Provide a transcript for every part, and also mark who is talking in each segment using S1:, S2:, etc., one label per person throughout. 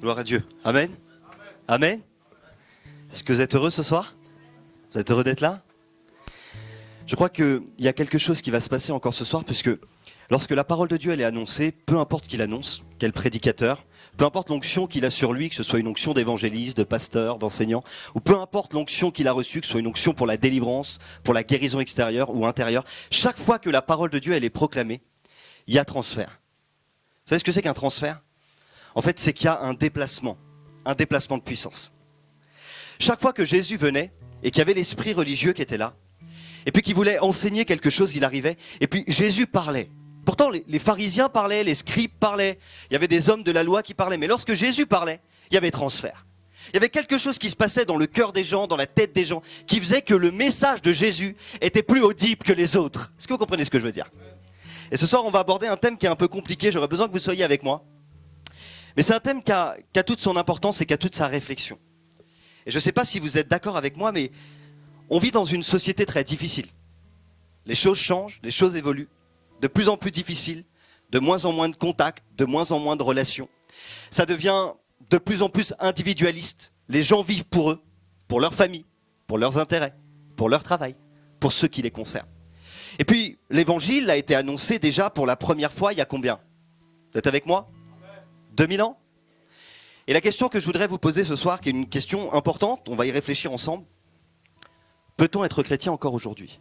S1: Gloire à Dieu. Amen. Amen. Est-ce que vous êtes heureux ce soir? Vous êtes heureux d'être là? Je crois qu'il y a quelque chose qui va se passer encore ce soir, puisque lorsque la parole de Dieu elle est annoncée, peu importe qu'il annonce, quel prédicateur, peu importe l'onction qu'il a sur lui, que ce soit une onction d'évangéliste, de pasteur, d'enseignant, ou peu importe l'onction qu'il a reçue, que ce soit une onction pour la délivrance, pour la guérison extérieure ou intérieure, chaque fois que la parole de Dieu elle est proclamée, il y a transfert. Vous savez ce que c'est qu'un transfert? En fait, c'est qu'il y a un déplacement de puissance. Chaque fois que Jésus venait et qu'il y avait l'esprit religieux qui était là, et puis qu'il voulait enseigner quelque chose, il arrivait, et puis Jésus parlait. Pourtant, les pharisiens parlaient, les scribes parlaient, il y avait des hommes de la loi qui parlaient, mais lorsque Jésus parlait, il y avait transfert. Il y avait quelque chose qui se passait dans le cœur des gens, dans la tête des gens, qui faisait que le message de Jésus était plus audible que les autres. Est-ce que vous comprenez ce que je veux dire? Et ce soir, on va aborder un thème qui est un peu compliqué, j'aurais besoin que vous soyez avec moi. Mais c'est un thème qui a toute son importance et qui a toute sa réflexion. Et je ne sais pas si vous êtes d'accord avec moi, mais on vit dans une société très difficile. Les choses changent, les choses évoluent, de plus en plus difficiles, de moins en moins de contacts, de moins en moins de relations. Ça devient de plus en plus individualiste. Les gens vivent pour eux, pour leur famille, pour leurs intérêts, pour leur travail, pour ceux qui les concernent. Et puis, l'évangile a été annoncé déjà pour la première fois il y a combien? Vous êtes avec moi? 2000 ans? Et la question que je voudrais vous poser ce soir, qui est une question importante, on va y réfléchir ensemble. Peut-on être chrétien encore aujourd'hui?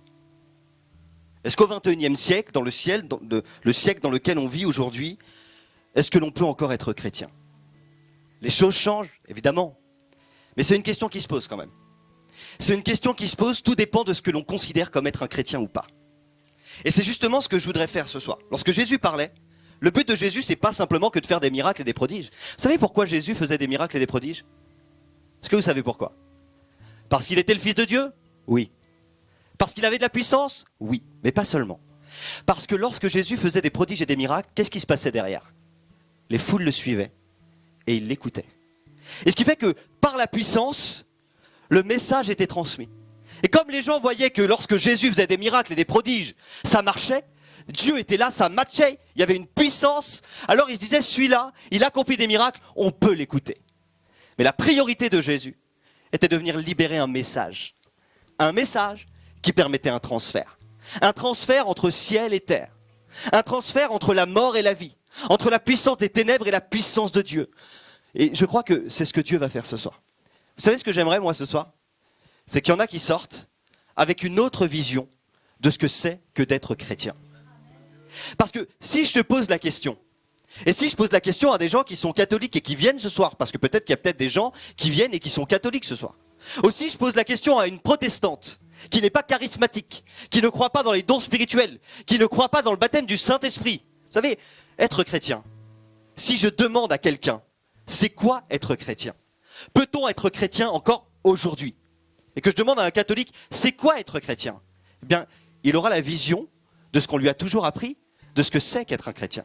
S1: Est-ce qu'au XXIe siècle, dans le siècle dans lequel on vit aujourd'hui, est-ce que l'on peut encore être chrétien? Les choses changent, évidemment. Mais c'est une question qui se pose quand même. C'est une question qui se pose, tout dépend de ce que l'on considère comme être un chrétien ou pas. Et c'est justement ce que je voudrais faire ce soir. Lorsque Jésus parlait, le but de Jésus, c'est pas simplement que de faire des miracles et des prodiges. Vous savez pourquoi Jésus faisait des miracles et des prodiges? Est-ce que vous savez pourquoi? Parce qu'il était le Fils de Dieu? Oui. Parce qu'il avait de la puissance? Oui. Mais pas seulement. Parce que lorsque Jésus faisait des prodiges et des miracles, qu'est-ce qui se passait derrière? Les foules le suivaient et ils l'écoutaient. Et ce qui fait que par la puissance, le message était transmis. Et comme les gens voyaient que lorsque Jésus faisait des miracles et des prodiges, ça marchait, Dieu était là, ça matchait, il y avait une puissance. Alors ils se disaient, celui-là, il accomplit des miracles, on peut l'écouter. Mais la priorité de Jésus était de venir libérer un message. Un message qui permettait un transfert. Un transfert entre ciel et terre. Un transfert entre la mort et la vie. Entre la puissance des ténèbres et la puissance de Dieu. Et je crois que c'est ce que Dieu va faire ce soir. Vous savez ce que j'aimerais moi ce soir? C'est qu'il y en a qui sortent avec une autre vision de ce que c'est que d'être chrétien. Parce que si je te pose la question, et si je pose la question à des gens qui sont catholiques et qui viennent ce soir, parce que peut-être qu'il y a peut-être des gens qui viennent et qui sont catholiques ce soir. Aussi, je pose la question à une protestante qui n'est pas charismatique, qui ne croit pas dans les dons spirituels, qui ne croit pas dans le baptême du Saint-Esprit. Vous savez, être chrétien, si je demande à quelqu'un, c'est quoi être chrétien? Peut-on être chrétien encore aujourd'hui? Et que je demande à un catholique, c'est quoi être chrétien? Eh bien, il aura la vision de ce qu'on lui a toujours appris, de ce que c'est qu'être un chrétien.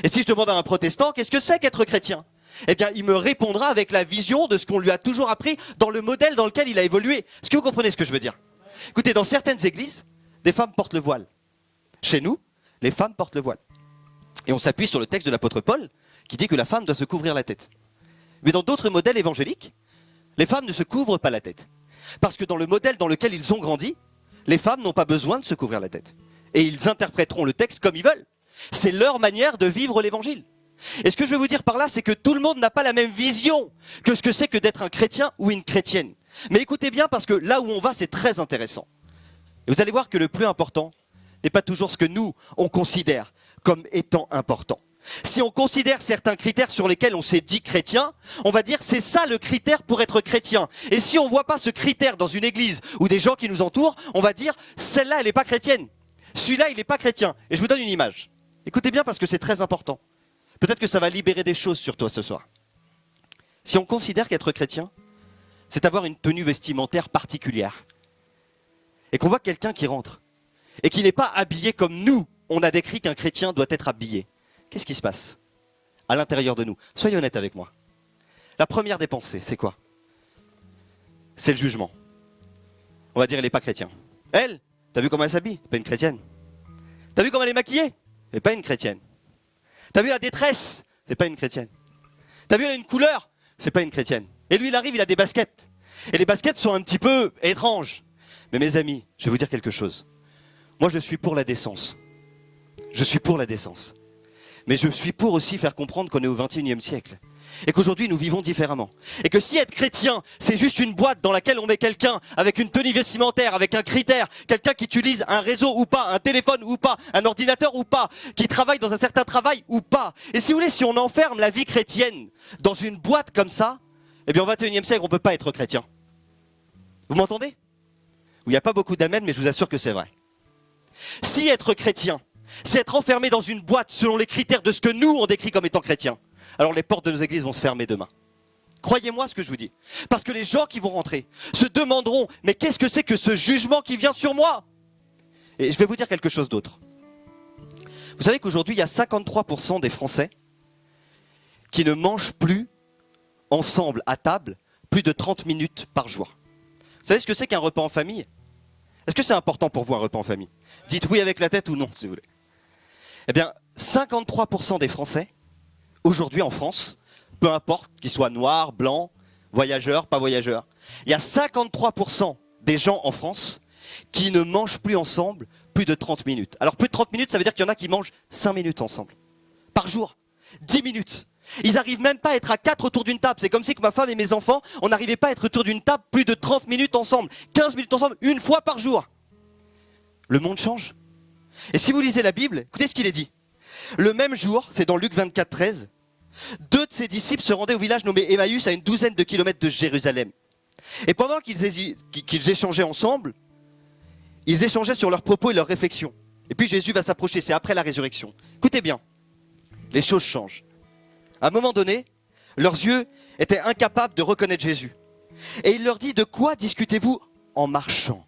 S1: Et si je demande à un protestant, qu'est-ce que c'est qu'être chrétien? Eh bien, il me répondra avec la vision de ce qu'on lui a toujours appris dans le modèle dans lequel il a évolué. Est-ce que vous comprenez ce que je veux dire? Écoutez, dans certaines églises, des femmes portent le voile. Chez nous, les femmes portent le voile. Et on s'appuie sur le texte de l'apôtre Paul, qui dit que la femme doit se couvrir la tête. Mais dans d'autres modèles évangéliques, les femmes ne se couvrent pas la tête. Parce que dans le modèle dans lequel ils ont grandi, les femmes n'ont pas besoin de se couvrir la tête. Et ils interpréteront le texte comme ils veulent. C'est leur manière de vivre l'évangile. Et ce que je veux vous dire par là, c'est que tout le monde n'a pas la même vision que ce que c'est que d'être un chrétien ou une chrétienne. Mais écoutez bien, parce que là où on va, c'est très intéressant. Et vous allez voir que le plus important n'est pas toujours ce que nous, on considère comme étant important. Si on considère certains critères sur lesquels on s'est dit chrétien, on va dire c'est ça le critère pour être chrétien. Et si on ne voit pas ce critère dans une église ou des gens qui nous entourent, on va dire celle-là elle n'est pas chrétienne. Celui-là il n'est pas chrétien. Et je vous donne une image. Écoutez bien parce que c'est très important. Peut-être que ça va libérer des choses sur toi ce soir. Si on considère qu'être chrétien, c'est avoir une tenue vestimentaire particulière, et qu'on voit quelqu'un qui rentre, et qui n'est pas habillé comme nous, on a décrit qu'un chrétien doit être habillé, qu'est-ce qui se passe à l'intérieur de nous? Soyez honnête avec moi. La première des pensées, c'est quoi? C'est le jugement. On va dire, elle n'est pas chrétienne. Elle, t'as vu comment elle s'habille? Pas une chrétienne. T'as vu comment elle est maquillée? Elle n'est pas une chrétienne. T'as vu la détresse? C'est pas une chrétienne. T'as vu, elle a une couleur, c'est pas une chrétienne. Et lui, il arrive, il a des baskets. Et les baskets sont un petit peu étranges. Mais mes amis, je vais vous dire quelque chose. Moi, je suis pour la décence. Je suis pour la décence. Mais je suis pour aussi faire comprendre qu'on est au XXIe siècle. Et qu'aujourd'hui, nous vivons différemment. Et que si être chrétien, c'est juste une boîte dans laquelle on met quelqu'un avec une tenue vestimentaire, avec un critère, quelqu'un qui utilise un réseau ou pas, un téléphone ou pas, un ordinateur ou pas, qui travaille dans un certain travail ou pas. Et si vous voulez, si on enferme la vie chrétienne dans une boîte comme ça, eh bien au XXIe siècle, on ne peut pas être chrétien. Vous m'entendez? Il n'y a pas beaucoup d'amen, mais je vous assure que c'est vrai. Si être chrétien, c'est être enfermé dans une boîte selon les critères de ce que nous, on décrit comme étant chrétiens, alors les portes de nos églises vont se fermer demain. Croyez-moi ce que je vous dis. Parce que les gens qui vont rentrer se demanderont, mais qu'est-ce que c'est que ce jugement qui vient sur moi? Et je vais vous dire quelque chose d'autre. Vous savez qu'aujourd'hui, il y a 53% des Français qui ne mangent plus ensemble à table plus de 30 minutes par jour. Vous savez ce que c'est qu'un repas en famille? Est-ce que c'est important pour vous un repas en famille? Dites oui avec la tête ou non, si vous voulez. Eh bien, 53% des Français, aujourd'hui en France, peu importe qu'ils soient noirs, blancs, voyageurs, pas voyageurs, il y a 53% des gens en France qui ne mangent plus ensemble plus de 30 minutes. Alors plus de 30 minutes, ça veut dire qu'il y en a qui mangent 5 minutes ensemble. Par jour, 10 minutes. Ils n'arrivent même pas à être à 4 autour d'une table. C'est comme si que ma femme et mes enfants, on n'arrivait pas à être autour d'une table plus de 30 minutes ensemble, 15 minutes ensemble, une fois par jour. Le monde change. Et si vous lisez la Bible, écoutez ce qu'il est dit. Le même jour, c'est dans Luc 24, 13, 2 de ses disciples se rendaient au village nommé Emmaüs à une douzaine de kilomètres de Jérusalem. Et pendant qu'ils échangeaient ensemble, ils échangeaient sur leurs propos et leurs réflexions. Et puis Jésus va s'approcher, c'est après la résurrection. Écoutez bien, les choses changent. À un moment donné, leurs yeux étaient incapables de reconnaître Jésus. Et il leur dit, de quoi discutez-vous en marchant?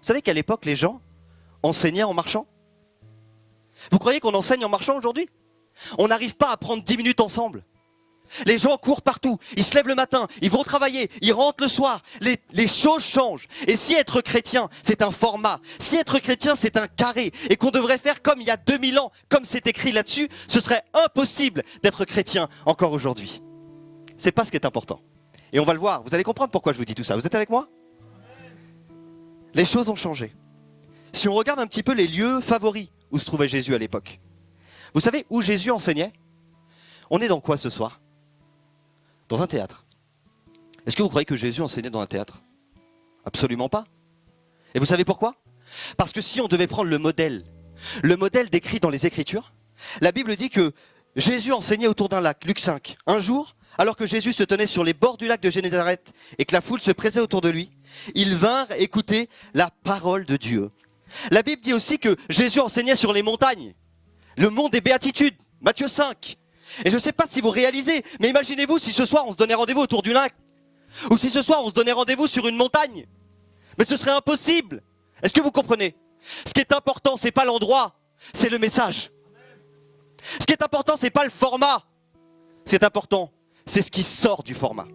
S1: Vous savez qu'à l'époque, les gens enseignaient en marchant? Vous croyez qu'on enseigne en marchant aujourd'hui? On n'arrive pas à prendre 10 minutes ensemble. Les gens courent partout, ils se lèvent le matin, ils vont travailler, ils rentrent le soir. Les choses changent. Et si être chrétien, c'est un format, si être chrétien, c'est un carré, et qu'on devrait faire comme il y a 2000 ans, comme c'est écrit là-dessus, ce serait impossible d'être chrétien encore aujourd'hui. C'est pas ce qui est important. Et on va le voir, vous allez comprendre pourquoi je vous dis tout ça. Vous êtes avec moi? Les choses ont changé. Si on regarde un petit peu les lieux favoris où se trouvait Jésus à l'époque, vous savez où Jésus enseignait? On est dans quoi ce soir? Dans un théâtre. Est-ce que vous croyez que Jésus enseignait dans un théâtre? Absolument pas. Et vous savez pourquoi? Parce que si on devait prendre le modèle décrit dans les Écritures, la Bible dit que Jésus enseignait autour d'un lac, Luc 5. Un jour, alors que Jésus se tenait sur les bords du lac de Génézareth et que la foule se pressait autour de lui, ils vinrent écouter la parole de Dieu. La Bible dit aussi que Jésus enseignait sur les montagnes, le mont des béatitudes, Matthieu 5. Et je ne sais pas si vous réalisez, mais imaginez-vous si ce soir on se donnait rendez-vous autour du lac, ou si ce soir on se donnait rendez-vous sur une montagne. Mais ce serait impossible. Est-ce que vous comprenez? Ce qui est important, ce n'est pas l'endroit, c'est le message. Ce qui est important, ce n'est pas le format. Ce qui est important, c'est ce qui sort du format.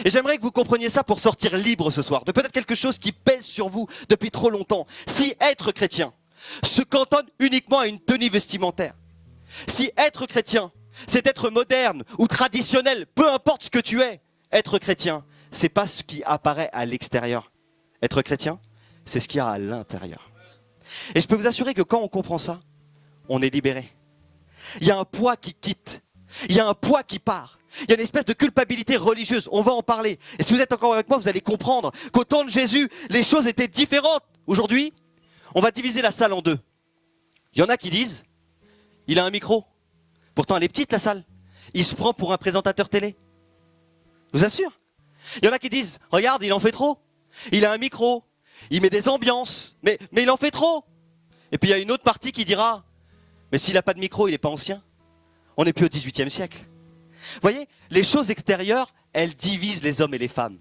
S1: Et j'aimerais que vous compreniez ça pour sortir libre ce soir, de peut-être quelque chose qui pèse sur vous depuis trop longtemps. Si être chrétien se cantonne uniquement à une tenue vestimentaire, si être chrétien, c'est être moderne ou traditionnel, peu importe ce que tu es, être chrétien, c'est pas ce qui apparaît à l'extérieur. Être chrétien, c'est ce qu'il y a à l'intérieur. Et je peux vous assurer que quand on comprend ça, on est libéré. Il y a un poids qui quitte, il y a un poids qui part. Il y a une espèce de culpabilité religieuse, on va en parler. Et si vous êtes encore avec moi, vous allez comprendre qu'au temps de Jésus, les choses étaient différentes. Aujourd'hui, on va diviser la salle en deux. Il y en a qui disent, il a un micro. Pourtant, elle est petite la salle. Il se prend pour un présentateur télé. Je vous assure. Il y en a qui disent, regarde, il en fait trop. Il a un micro, il met des ambiances, mais il en fait trop. Et puis il y a une autre partie qui dira, mais s'il n'a pas de micro, il n'est pas ancien. On n'est plus au XVIIIe siècle. Vous voyez, les choses extérieures, elles divisent les hommes et les femmes.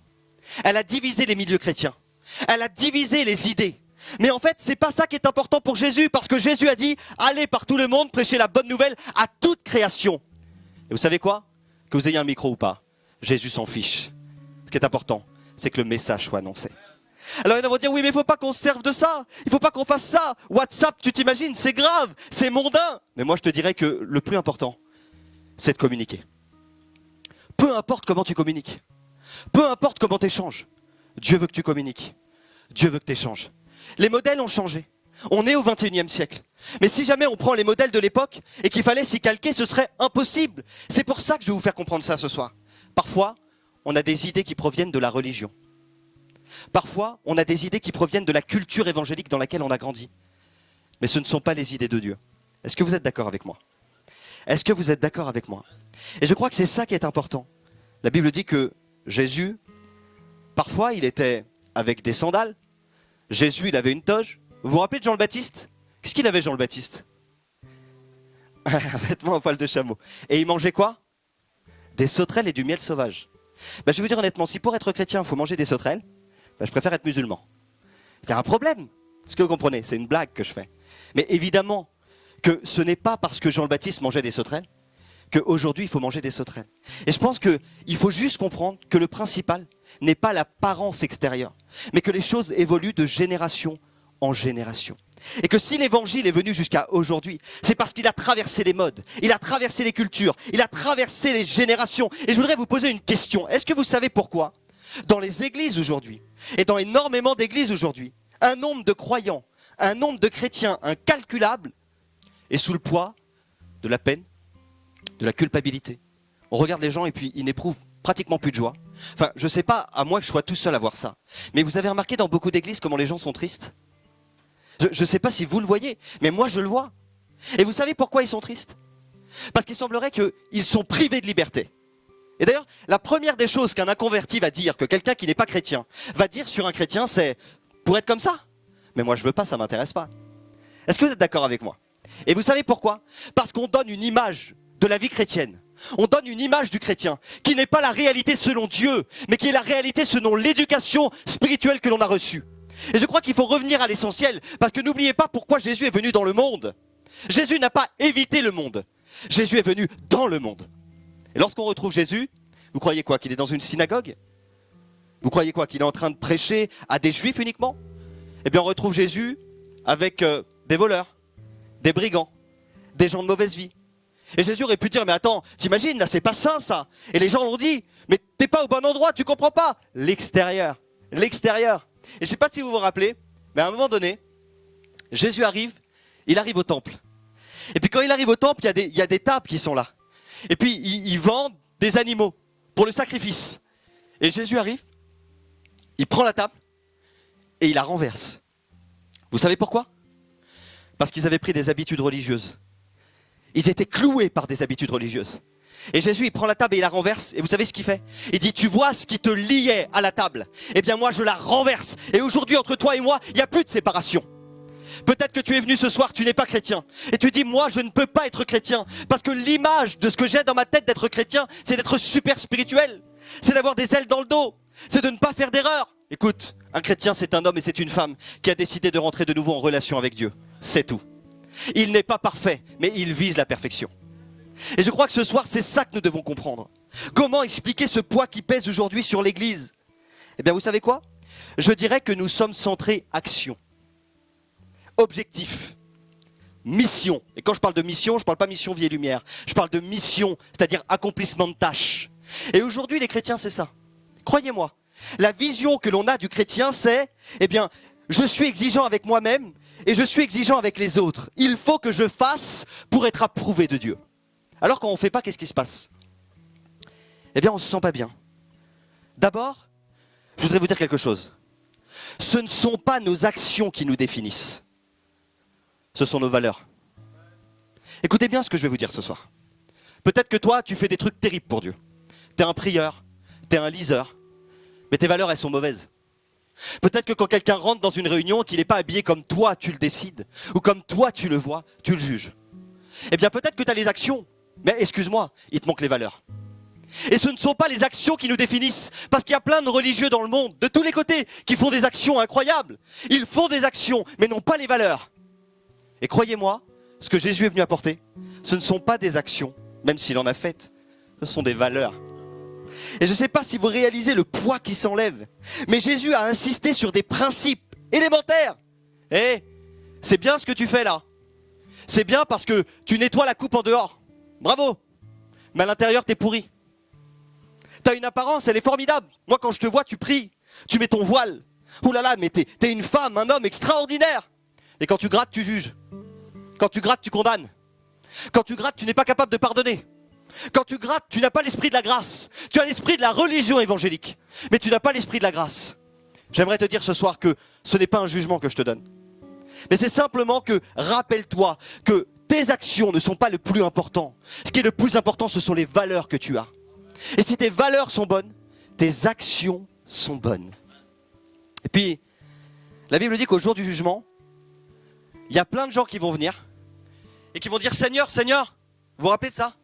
S1: Elle a divisé les milieux chrétiens. Elle a divisé les idées. Mais en fait, c'est pas ça qui est important pour Jésus, parce que Jésus a dit, allez par tout le monde, prêchez la bonne nouvelle à toute création. Et vous savez quoi? Que vous ayez un micro ou pas, Jésus s'en fiche. Ce qui est important, c'est que le message soit annoncé. Alors ils vont dire, oui, mais il ne faut pas qu'on se serve de ça, il ne faut pas qu'on fasse ça. WhatsApp, tu t'imagines, c'est grave, c'est mondain. Mais moi, je te dirais que le plus important, c'est de communiquer. Peu importe comment tu communiques, peu importe comment tu échanges, Dieu veut que tu communiques, Dieu veut que tu échanges. Les modèles ont changé, on est au 21e siècle. Mais si jamais on prend les modèles de l'époque et qu'il fallait s'y calquer, ce serait impossible. C'est pour ça que je vais vous faire comprendre ça ce soir. Parfois, on a des idées qui proviennent de la religion. Parfois, on a des idées qui proviennent de la culture évangélique dans laquelle on a grandi. Mais ce ne sont pas les idées de Dieu. Est-ce que vous êtes d'accord avec moi? Est-ce que vous êtes d'accord avec moi? Et je crois que c'est ça qui est important. La Bible dit que Jésus, parfois, il était avec des sandales. Jésus, il avait une toge. Vous vous rappelez de Jean le Baptiste? Qu'est-ce qu'il avait, Jean le Baptiste? Un vêtement en poil de chameau. Et il mangeait quoi? Des sauterelles et du miel sauvage. Je vais vous dire honnêtement, si pour être chrétien, il faut manger des sauterelles, je préfère être musulman. Il y a un problème. Est-ce que vous comprenez? C'est une blague que je fais. Mais évidemment que ce n'est pas parce que Jean le Baptiste mangeait des sauterelles qu'aujourd'hui il faut manger des sauterelles. Et je pense qu'il faut juste comprendre que le principal n'est pas l'apparence extérieure, mais que les choses évoluent de génération en génération. Et que si l'évangile est venu jusqu'à aujourd'hui, c'est parce qu'il a traversé les modes, il a traversé les cultures, il a traversé les générations. Et je voudrais vous poser une question. Est-ce que vous savez pourquoi, dans les églises aujourd'hui, et dans énormément d'églises aujourd'hui, un nombre de croyants, un nombre de chrétiens incalculable est sous le poids de la peine, de la culpabilité? On regarde les gens et puis ils n'éprouvent pratiquement plus de joie. Enfin, je ne sais pas, à moins que je sois tout seul à voir ça. Mais vous avez remarqué dans beaucoup d'églises comment les gens sont tristes? Je ne sais pas si vous le voyez, mais moi je le vois. Et vous savez pourquoi ils sont tristes? Parce qu'il semblerait qu'ils sont privés de liberté. Et d'ailleurs, la première des choses qu'un inconverti va dire, que quelqu'un qui n'est pas chrétien va dire sur un chrétien, c'est « pour être comme ça ». Mais moi je veux pas, ça m'intéresse pas. Est-ce que vous êtes d'accord avec moi? Et vous savez pourquoi? Parce qu'on donne une image de la vie chrétienne. On donne une image du chrétien qui n'est pas la réalité selon Dieu, mais qui est la réalité selon l'éducation spirituelle que l'on a reçue. Et je crois qu'il faut revenir à l'essentiel, parce que n'oubliez pas pourquoi Jésus est venu dans le monde. Jésus n'a pas évité le monde. Jésus est venu dans le monde. Et lorsqu'on retrouve Jésus, vous croyez quoi? Qu'il est dans une synagogue? Vous croyez quoi? Qu'il est en train de prêcher à des juifs uniquement? Eh bien on retrouve Jésus avec des voleurs, des brigands, des gens de mauvaise vie. Et Jésus aurait pu dire, mais attends, t'imagines, là c'est pas sain ça. Et les gens l'ont dit, mais t'es pas au bon endroit, tu comprends pas. L'extérieur, l'extérieur. Et je sais pas si vous vous rappelez, mais à un moment donné, Jésus arrive, il arrive au temple. Et puis quand il arrive au temple, il y a des tables qui sont là. Et puis ils vendent des animaux pour le sacrifice. Et Jésus arrive, il prend la table et il la renverse. Vous savez pourquoi? Parce qu'ils avaient pris des habitudes religieuses. Ils étaient cloués par des habitudes religieuses. Et Jésus, il prend la table et il la renverse. Et vous savez ce qu'il fait? Il dit, tu vois ce qui te liait à la table? Eh bien moi, je la renverse. Et aujourd'hui, entre toi et moi, il n'y a plus de séparation. Peut-être que tu es venu ce soir, tu n'es pas chrétien. Et tu dis, moi, je ne peux pas être chrétien. Parce que l'image de ce que j'ai dans ma tête d'être chrétien, c'est d'être super spirituel. C'est d'avoir des ailes dans le dos. C'est de ne pas faire d'erreur. Écoute, un chrétien, c'est un homme et c'est une femme qui a décidé de rentrer de nouveau en relation avec Dieu. C'est tout. Il n'est pas parfait, mais il vise la perfection. Et je crois que ce soir, c'est ça que nous devons comprendre. Comment expliquer ce poids qui pèse aujourd'hui sur l'Église? Eh bien, vous savez quoi? Je dirais que nous sommes centrés action, objectif, mission. Et quand je parle de mission, je ne parle pas mission vie et lumière. Je parle de mission, c'est-à-dire accomplissement de tâches. Et aujourd'hui, les chrétiens, c'est ça. Croyez-moi, la vision que l'on a du chrétien, c'est, eh bien, je suis exigeant avec moi-même et je suis exigeant avec les autres. Il faut que je fasse pour être approuvé de Dieu. Alors quand on ne fait pas, qu'est-ce qui se passe? Eh bien, on ne se sent pas bien. D'abord, je voudrais vous dire quelque chose. Ce ne sont pas nos actions qui nous définissent. Ce sont nos valeurs. Écoutez bien ce que je vais vous dire ce soir. Peut-être que toi, tu fais des trucs terribles pour Dieu. Tu es un prieur, tu es un liseur, mais tes valeurs, elles sont mauvaises. Peut-être que quand quelqu'un rentre dans une réunion, qu'il n'est pas habillé comme toi, tu le décides, ou comme toi, tu le vois, tu le juges. Eh bien, peut-être que tu as les actions, mais excuse-moi, il te manque les valeurs. Et ce ne sont pas les actions qui nous définissent, parce qu'il y a plein de religieux dans le monde, de tous les côtés, qui font des actions incroyables. Ils font des actions, mais n'ont pas les valeurs. Et croyez-moi, ce que Jésus est venu apporter, ce ne sont pas des actions, même s'il en a faites, ce sont des valeurs. Et je ne sais pas si vous réalisez le poids qui s'enlève, mais Jésus a insisté sur des principes élémentaires. Eh, c'est bien ce que tu fais là. C'est bien parce que tu nettoies la coupe en dehors. Bravo. Mais à l'intérieur, t'es pourri. Tu as une apparence, elle est formidable. Moi, quand je te vois, tu pries. Tu mets ton voile. Ouh là là, mais t'es une femme, un homme extraordinaire. Et quand tu grattes, tu juges. Quand tu grattes, tu condamnes. Quand tu grattes, tu n'es pas capable de pardonner. Quand tu grattes, tu n'as pas l'esprit de la grâce. Tu as l'esprit de la religion évangélique. Mais tu n'as pas l'esprit de la grâce. J'aimerais te dire ce soir que ce n'est pas un jugement que je te donne. Mais c'est simplement que, rappelle-toi que tes actions ne sont pas le plus important. Ce qui est le plus important, ce sont les valeurs que tu as. Et si tes valeurs sont bonnes, tes actions sont bonnes. Et puis, la Bible dit qu'au jour du jugement, il y a plein de gens qui vont venir et qui vont dire « Seigneur, Seigneur », vous vous rappelez de ça?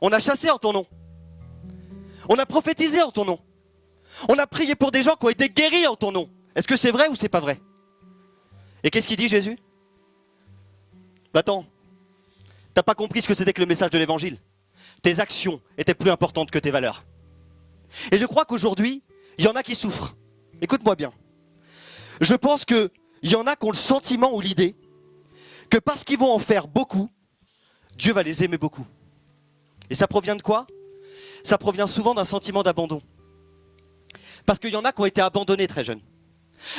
S1: On a chassé en ton nom. On a prophétisé en ton nom. On a prié pour des gens qui ont été guéris en ton nom. Est-ce que c'est vrai ou c'est pas vrai? Et qu'est-ce qu'il dit Jésus? Attends, t'as pas compris ce que c'était que le message de l'évangile. Tes actions étaient plus importantes que tes valeurs. Et je crois qu'aujourd'hui, il y en a qui souffrent. Écoute-moi bien. Je pense qu'il y en a qui ont le sentiment ou l'idée que parce qu'ils vont en faire beaucoup, Dieu va les aimer beaucoup. Et ça provient de quoi? Ça provient souvent d'un sentiment d'abandon. Parce qu'il y en a qui ont été abandonnés très jeunes.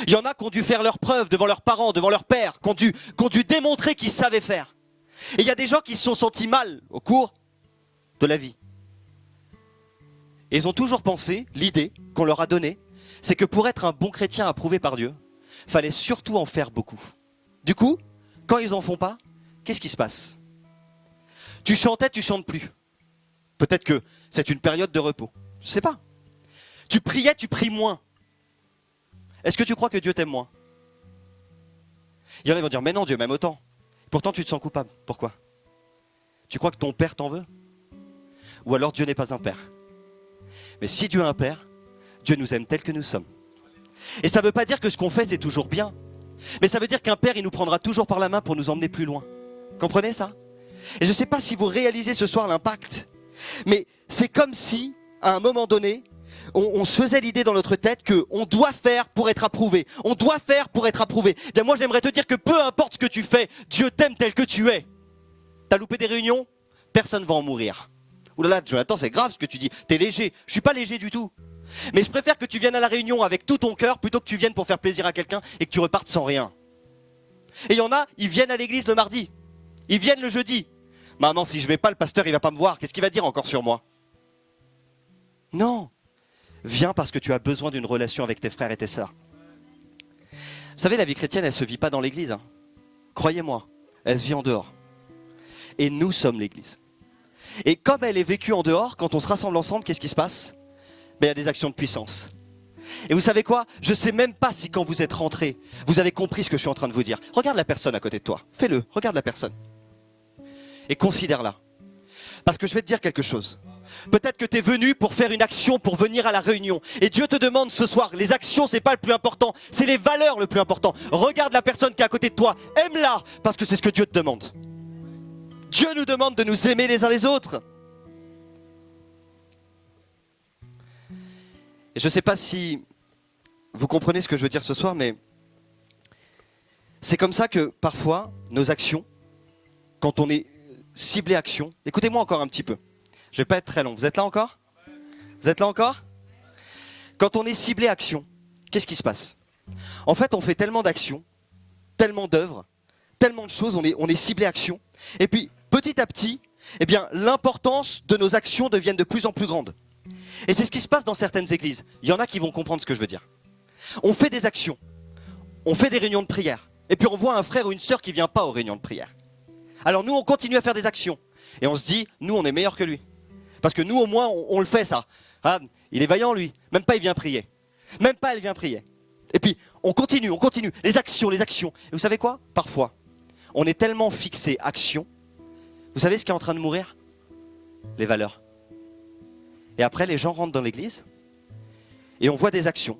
S1: Il y en a qui ont dû faire leurs preuves devant leurs parents, devant leurs pères, qui ont dû démontrer qu'ils savaient faire. Et il y a des gens qui se sont sentis mal au cours de la vie. Et ils ont toujours pensé, l'idée qu'on leur a donnée, c'est que pour être un bon chrétien approuvé par Dieu, il fallait surtout en faire beaucoup. Du coup, quand ils n'en font pas, qu'est-ce qui se passe? Tu chantais, tu chantes plus. Peut-être que c'est une période de repos. Je ne sais pas. Tu priais, tu pries moins. Est-ce que tu crois que Dieu t'aime moins? Il y en a qui vont dire, mais non, Dieu m'aime autant. Pourtant, tu te sens coupable. Pourquoi? Tu crois que ton père t'en veut? Ou alors Dieu n'est pas un père? Mais si Dieu est un père, Dieu nous aime tels que nous sommes. Et ça ne veut pas dire que ce qu'on fait, c'est toujours bien. Mais ça veut dire qu'un père, il nous prendra toujours par la main pour nous emmener plus loin. Comprenez ça? Et je ne sais pas si vous réalisez ce soir l'impact. Mais c'est comme si, à un moment donné, on se faisait l'idée dans notre tête qu'on doit faire pour être approuvé. On doit faire pour être approuvé. Bien, moi, j'aimerais te dire que peu importe ce que tu fais, Dieu t'aime tel que tu es. T'as loupé des réunions? Personne ne va en mourir. Ouh là là, Jonathan, c'est grave ce que tu dis. T'es léger. Je suis pas léger du tout. Mais je préfère que tu viennes à la réunion avec tout ton cœur plutôt que tu viennes pour faire plaisir à quelqu'un et que tu repartes sans rien. Et il y en a, ils viennent à l'église le mardi. Ils viennent le jeudi. Maman, si je vais pas, le pasteur, il va pas me voir. Qu'est-ce qu'il va dire encore sur moi? Non. Viens parce que tu as besoin d'une relation avec tes frères et tes sœurs. Vous savez, la vie chrétienne, elle ne se vit pas dans l'église. Hein. Croyez-moi, elle se vit en dehors. Et nous sommes l'église. Et comme elle est vécue en dehors, quand on se rassemble ensemble, qu'est-ce qui se passe? Ben, il y a des actions de puissance. Et vous savez quoi? Je ne sais même pas si quand vous êtes rentrés, vous avez compris ce que je suis en train de vous dire. Regarde la personne à côté de toi. Fais-le, regarde la personne. Et considère-la. Parce que je vais te dire quelque chose. Peut-être que tu es venu pour faire une action, pour venir à la réunion. Et Dieu te demande ce soir, les actions, c'est pas le plus important, c'est les valeurs le plus important. Regarde la personne qui est à côté de toi, aime-la, parce que c'est ce que Dieu te demande. Dieu nous demande de nous aimer les uns les autres. Et je ne sais pas si vous comprenez ce que je veux dire ce soir, mais c'est comme ça que parfois, nos actions, quand on est ciblé action, écoutez-moi encore un petit peu. Je ne vais pas être très long. Vous êtes là encore? Vous êtes là encore? Quand on est ciblé action, qu'est-ce qui se passe? En fait, on fait tellement d'actions, tellement d'œuvres, tellement de choses, on est ciblé action. Et puis, petit à petit, eh bien, l'importance de nos actions devient de plus en plus grande. Et c'est ce qui se passe dans certaines églises. Il y en a qui vont comprendre ce que je veux dire. On fait des actions, on fait des réunions de prière, et puis on voit un frère ou une sœur qui ne vient pas aux réunions de prière. Alors nous, on continue à faire des actions, et on se dit, nous, on est meilleurs que lui. Parce que nous, au moins, on le fait, ça. Ah, il est vaillant, lui. Même pas, il vient prier. Même pas, elle vient prier. Et puis, on continue. Les actions, les actions. Et vous savez quoi? Parfois, on est tellement fixé action. Vous savez ce qui est en train de mourir? Les valeurs. Et après, les gens rentrent dans l'église et on voit des actions.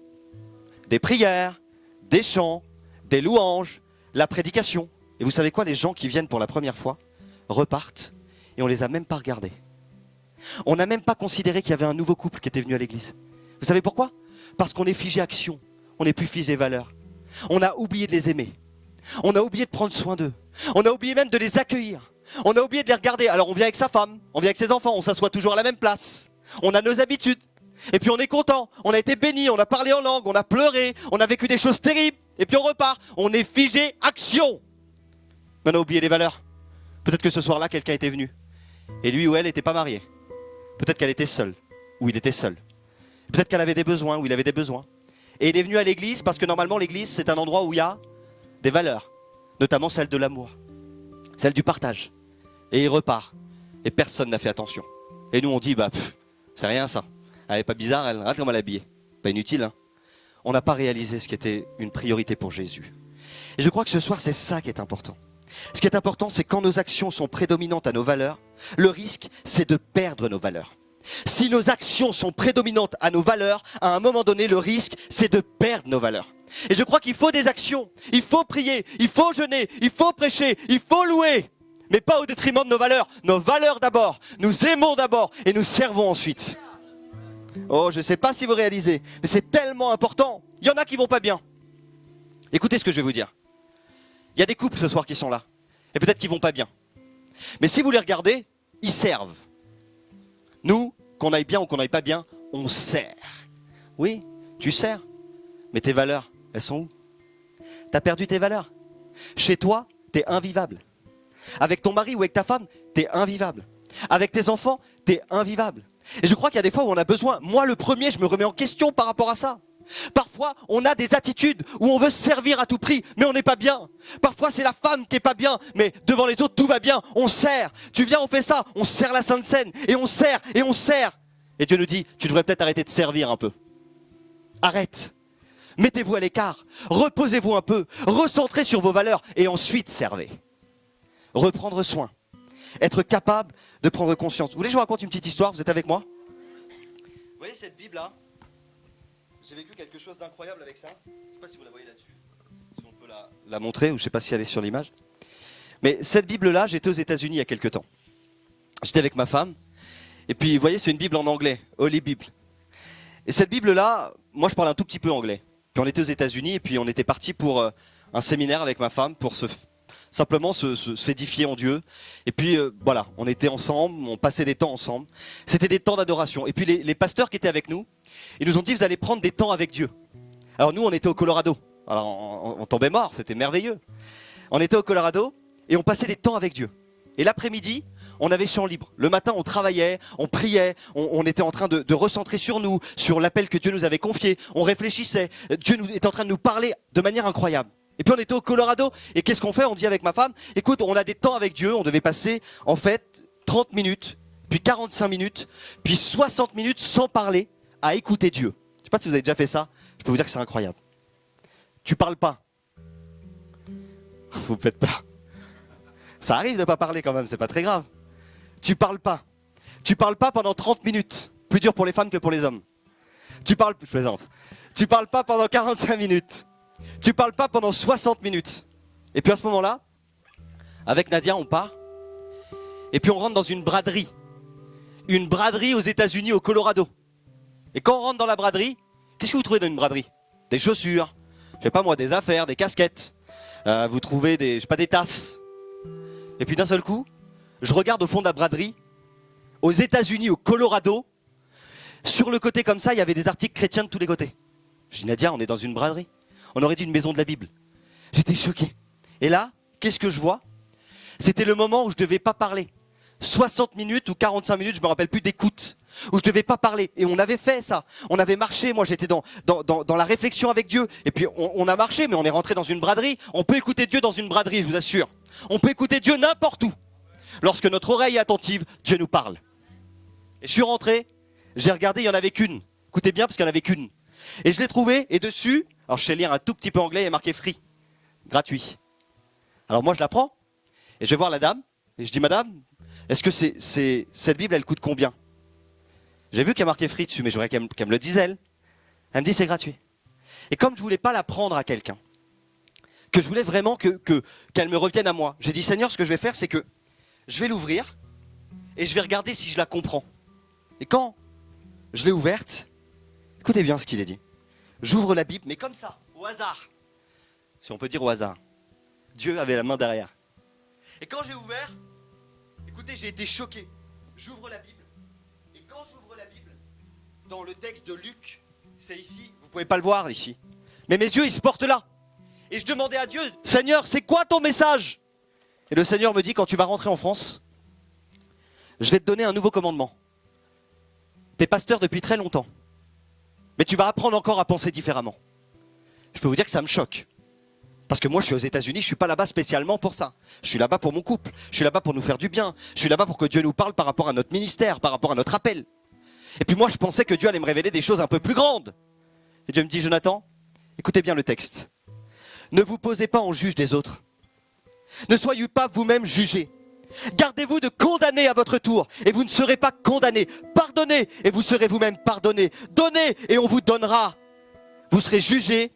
S1: Des prières, des chants, des louanges, la prédication. Et vous savez quoi? Les gens qui viennent pour la première fois repartent et on les a même pas regardés. On n'a même pas considéré qu'il y avait un nouveau couple qui était venu à l'église. Vous savez pourquoi? Parce qu'on est figé action, on n'est plus figé valeur. On a oublié de les aimer. On a oublié de prendre soin d'eux. On a oublié même de les accueillir. On a oublié de les regarder. Alors on vient avec sa femme, on vient avec ses enfants, on s'assoit toujours à la même place. On a nos habitudes. Et puis on est content, on a été béni, on a parlé en langue, on a pleuré, on a vécu des choses terribles. Et puis on repart, on est figé, action. Mais on a oublié les valeurs. Peut-être que ce soir-là, quelqu'un était venu. Et lui ou elle n'était pas marié. Peut-être qu'elle était seule, ou il était seul. Peut-être qu'elle avait des besoins, ou il avait des besoins. Et il est venu à l'église parce que normalement l'église c'est un endroit où il y a des valeurs. Notamment celle de l'amour, celle du partage. Et il repart. Et personne n'a fait attention. Et nous on dit, c'est rien ça. Elle n'est pas bizarre, elle, regarde comment elle est habillée. Pas inutile, hein. On n'a pas réalisé ce qui était une priorité pour Jésus. Et je crois que ce soir c'est ça qui est important. Ce qui est important, c'est quand nos actions sont prédominantes à nos valeurs, le risque, c'est de perdre nos valeurs. Si nos actions sont prédominantes à nos valeurs, à un moment donné, le risque, c'est de perdre nos valeurs. Et je crois qu'il faut des actions, il faut prier, il faut jeûner, il faut prêcher, il faut louer, mais pas au détriment de nos valeurs. Nos valeurs d'abord, nous aimons d'abord et nous servons ensuite. Oh, je ne sais pas si vous réalisez, mais c'est tellement important. Il y en a qui vont pas bien. Écoutez ce que je vais vous dire. Il y a des couples ce soir qui sont là. Et peut-être qu'ils vont pas bien. Mais si vous les regardez, ils servent. Nous, qu'on aille bien ou qu'on aille pas bien, on sert. Oui, tu sers. Mais tes valeurs, elles sont où? Tu as perdu tes valeurs. Chez toi, tu es invivable. Avec ton mari ou avec ta femme, tu es invivable. Avec tes enfants, tu es invivable. Et je crois qu'il y a des fois où on a besoin, moi le premier, je me remets en question par rapport à ça. Parfois, on a des attitudes où on veut servir à tout prix, mais on n'est pas bien. Parfois, c'est la femme qui n'est pas bien, mais devant les autres, tout va bien. On sert. Tu viens, on fait ça. On sert la Sainte Seine. Et on sert, et on sert. Et Dieu nous dit, tu devrais peut-être arrêter de servir un peu. Arrête. Mettez-vous à l'écart. Reposez-vous un peu. Recentrez sur vos valeurs. Et ensuite, servez. Reprendre soin. Être capable de prendre conscience. Vous voulez que je vous raconte une petite histoire? Vous êtes avec moi? Vous voyez cette Bible-là? J'ai vécu quelque chose d'incroyable avec ça. Je ne sais pas si vous la voyez là-dessus. Si on peut la montrer, ou je ne sais pas si elle est sur l'image. Mais cette Bible-là, j'étais aux États-Unis il y a quelques temps. J'étais avec ma femme. Et puis, vous voyez, c'est une Bible en anglais. Holy Bible. Et cette Bible-là, moi, je parle un tout petit peu anglais. Puis on était aux États-Unis et puis on était parti pour un séminaire avec ma femme pour simplement s'édifier en Dieu. Et puis, voilà, on était ensemble, on passait des temps ensemble. C'était des temps d'adoration. Et puis, les pasteurs qui étaient avec nous, ils nous ont dit, vous allez prendre des temps avec Dieu. Alors nous, on était au Colorado. Alors on tombait mort, c'était merveilleux. On était au Colorado et on passait des temps avec Dieu. Et l'après-midi, on avait champ libre. Le matin, on travaillait, on priait, on était en train de recentrer sur nous, sur l'appel que Dieu nous avait confié. On réfléchissait. Dieu était en train de nous parler de manière incroyable. Et puis on était au Colorado. Et qu'est-ce qu'on fait? On dit avec ma femme, écoute, on a des temps avec Dieu. On devait passer, en fait, 30 minutes, puis 45 minutes, puis 60 minutes sans parler, à écouter Dieu. Je ne sais pas si vous avez déjà fait ça. Je peux vous dire que c'est incroyable. Tu parles pas. Vous me faites peur. Ça arrive de ne pas parler quand même, c'est pas très grave. Tu parles pas. Tu parles pas pendant 30 minutes. Plus dur pour les femmes que pour les hommes. Je plaisante. Tu parles pas pendant 45 minutes. Tu parles pas pendant 60 minutes. Et puis à ce moment-là, avec Nadia, on part. Et puis on rentre dans une braderie. Une braderie aux États-Unis, au Colorado. Et quand on rentre dans la braderie, qu'est-ce que vous trouvez dans une braderie? Des chaussures, je sais pas moi, des affaires, des casquettes. Vous trouvez des tasses. Et puis d'un seul coup, je regarde au fond de la braderie, aux États-Unis, au Colorado. Sur le côté comme ça, il y avait des articles chrétiens de tous les côtés. Je dis, Nadia, on est dans une braderie. On aurait dit une maison de la Bible. J'étais choqué. Et là, qu'est-ce que je vois? C'était le moment où je ne devais pas parler. 60 minutes ou 45 minutes, je ne me rappelle plus, d'écoute. Où je ne devais pas parler. Et on avait fait ça. On avait marché. Moi, j'étais dans la réflexion avec Dieu. Et puis, on a marché, mais on est rentré dans une braderie. On peut écouter Dieu dans une braderie, je vous assure. On peut écouter Dieu n'importe où. Lorsque notre oreille est attentive, Dieu nous parle. Et je suis rentré, j'ai regardé, il n'y en avait qu'une. Écoutez bien, parce qu'il n'y en avait qu'une. Et je l'ai trouvé, et dessus, alors je sais lire un tout petit peu anglais, il y a marqué free, gratuit. Alors moi, je la prends, et je vais voir la dame, et je dis, madame, est-ce que cette Bible, elle coûte combien? J'ai vu qu'il y a marqué free dessus, mais je voudrais qu'elle me le dise, elle. Elle me dit, c'est gratuit. Et comme je ne voulais pas la prendre à quelqu'un, que je voulais vraiment qu'elle me revienne à moi, j'ai dit, Seigneur, ce que je vais faire, c'est que je vais l'ouvrir, et je vais regarder si je la comprends. Et quand je l'ai ouverte, écoutez bien ce qu'il est dit. J'ouvre la Bible, mais comme ça, au hasard. Si on peut dire au hasard. Dieu avait la main derrière. Et quand j'ai ouvert, écoutez, j'ai été choqué. J'ouvre la Bible. Et quand j'ouvre la Bible, dans le texte de Luc, c'est ici, vous ne pouvez pas le voir ici. Mais mes yeux, ils se portent là. Et je demandais à Dieu, Seigneur, c'est quoi ton message? Et le Seigneur me dit, quand tu vas rentrer en France, je vais te donner un nouveau commandement. Tu es pasteur depuis très longtemps. Mais tu vas apprendre encore à penser différemment. Je peux vous dire que ça me choque. Parce que moi, je suis aux États-Unis, je ne suis pas là-bas spécialement pour ça. Je suis là-bas pour mon couple. Je suis là-bas pour nous faire du bien. Je suis là-bas pour que Dieu nous parle par rapport à notre ministère, par rapport à notre appel. Et puis moi, je pensais que Dieu allait me révéler des choses un peu plus grandes. Et Dieu me dit, Jonathan, écoutez bien le texte. Ne vous posez pas en juge des autres. Ne soyez pas vous-même jugés. Gardez-vous de condamner à votre tour, et vous ne serez pas condamnés. Pardonnez, et vous serez vous-même pardonnés. Donnez, et on vous donnera. Vous serez jugés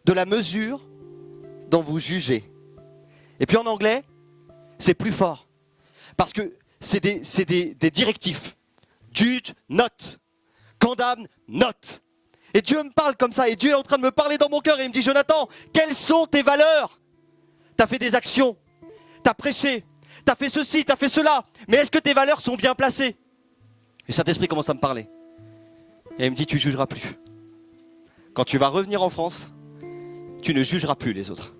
S1: de la mesure dont vous jugez. Et puis en anglais, c'est plus fort. Parce que c'est des directifs. Judge not. Condamne not. Et Dieu me parle comme ça. Et Dieu est en train de me parler dans mon cœur. Et il me dit, Jonathan, quelles sont tes valeurs? Tu as fait des actions. Tu as prêché. Tu as fait ceci, tu as fait cela. Mais est-ce que tes valeurs sont bien placées? Et Saint-Esprit commence à me parler. Et il me dit, tu ne jugeras plus. Quand tu vas revenir en France, tu ne jugeras plus les autres.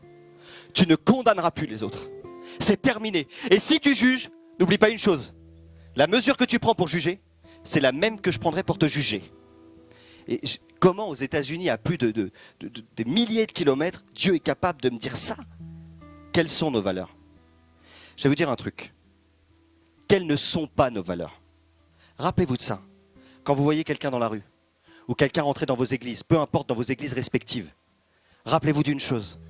S1: Tu ne condamneras plus les autres. C'est terminé. Et si tu juges, n'oublie pas une chose. La mesure que tu prends pour juger, c'est la même que je prendrai pour te juger. Et comment aux États-Unis, à plus des milliers de kilomètres, Dieu est capable de me dire ça? Quelles sont nos valeurs? Je vais vous dire un truc. Quelles ne sont pas nos valeurs? Rappelez-vous de ça. Quand vous voyez quelqu'un dans la rue, ou quelqu'un rentrer dans vos églises, peu importe dans vos églises respectives, rappelez-vous d'une chose.